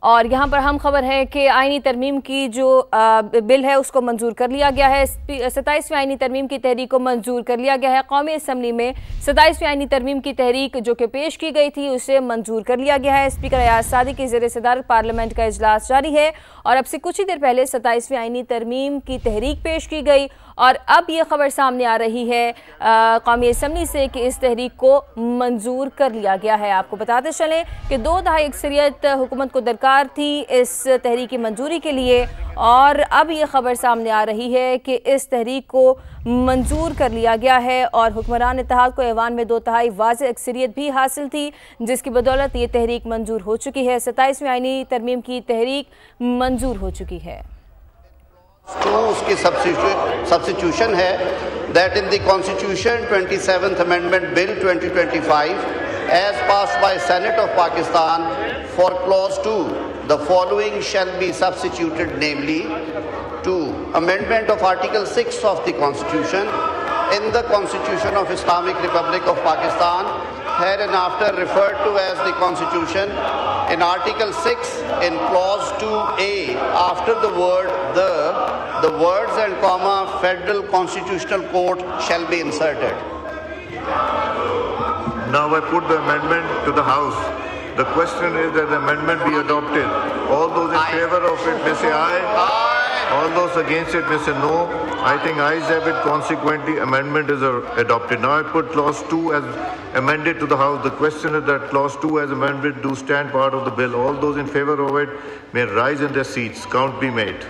اور یہاں پر ہم خبر ہے کہ آئینی ترمیم کی جو بل ہے اس کو منظور کر لیا گیا ہے۔ 27ویں آئینی ترمیم کی تحریک کو منظور کر لیا گیا ہے۔ قومی اسمبلی میں 27ویں آئینی ترمیم کی تحریک جو کہ پیش کی گئی تھی اسے منظور کر لیا گیا ہے۔ اسپیکر ایاز صادق کی زیر صدارت پارلیمنٹ کا اجلاس جاری ہے اور اب سے کچھ ہی دیر پہلے 27ویں آئینی ترمیم کی تحریک پیش کی گئی اور اب یہ خبر سامنے آ رہی ہے قومی اسمبلی سے کہ اس تحریک کو منظور کر لیا گیا ہے۔ آپ کو بتاتے چلیں کہ 2/3 اکثریت حکومت کو درکار تھی اس تحریک کی منظوری کے لیے اور اب یہ خبر سامنے آ رہی ہے کہ اس تحریک کو منظور کر لیا گیا ہے اور حکمران اتحاد کو ایوان میں 2/3 واضح اکثریت بھی حاصل تھی جس کی بدولت یہ تحریک منظور ہو چکی ہے۔ 27ویں آئینی ترمیم کی تحریک منظور ہو چکی ہے۔ اس کی سبسٹیٹیوشن ہے that in the Constitution 27th Amendment Bill 2025 as passed by Senate of Pakistan for clause 2 the following shall be substituted, namely 2. Amendment of Article 6 of the Constitution in the Constitution of Islamic Republic of Pakistan hereinafter referred to as the Constitution. In Article 6 in clause 2A after the word the words and comma Federal Constitutional Court shall be inserted. Now I put the amendment to the House. The question is that the amendment be adopted. All those in favor of it may say aye. All those against it may say no. I think ayes have it. Consequently, amendment is adopted. Now I put clause 2 as amended to the House. The question is that clause 2 as amended do stand part of the bill. All those in favor of it may rise in their seats. Count be made.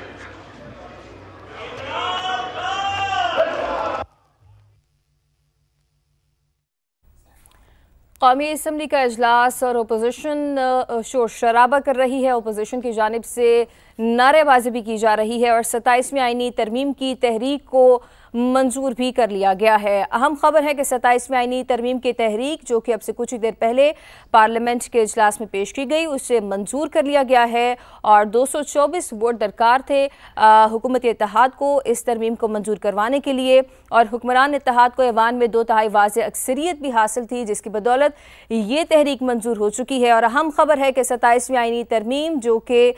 قومی assembly کا اجلاس اور opposition شور شرابہ کر رہی ہے۔ Opposition کی جانب سے نعرے بازی بھی کی جا رہی ہے اور 27ویں آئینی ترمیم کی تحریک کو منظور بھی کر لیا گیا ہے۔ اہم خبر ہے کہ 27ویں آئینی ترمیم کی تحریک جو کہ اب سے کچھ ہی دیر پہلے پارلیمنٹ کے اجلاس میں پیش کی گئی اسے منظور کر لیا گیا ہے اور 224 ووٹ درکار تھے حکومت اتحاد کو اس ترمیم کو منظور کروانے کے لیے اور حکمران اتحاد کو ایوان میں 2/3 واضح اکثریت بھی حاصل تھی جس کی بدولت یہ تحریک منظور ہو چکی ہے۔ اور اہم خبر ہے کہ 27ویں آئینی ترمیم جو کہ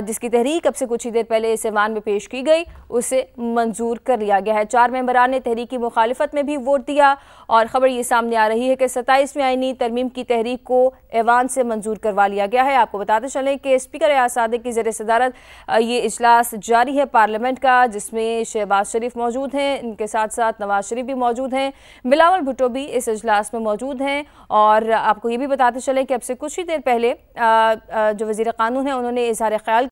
جس کی تحریک اب سے کچھ ہی دیر پہلے اس ایوان میں پیش کی گئی اسے منظور کر لیا گیا ہے۔ 4 ممبران نے تحریک کی مخالفت میں بھی ووٹ دیا اور خبر یہ سامنے آ رہی ہے کہ 27ویں آئینی ترمیم کی تحریک کو ایوان سے منظور کروا لیا گیا ہے۔ آپ کو بتاتے چلیں کہ اسپیکر ایاز صادق کی زیر صدارت یہ اجلاس جاری ہے پارلیمنٹ کا جس میں شہباز شریف موجود ہیں، ان کے ساتھ ساتھ نواز شریف بھی موجود ہیں، بلاول بھٹو بھی اس اجلاس میں موجود ہیں اور آپ کو یہ بھی بتاتے چلیں کہ اب سے کچھ ہی دیر پہلے جو وزیر قانون ہیں انہوں نے اظہار خیال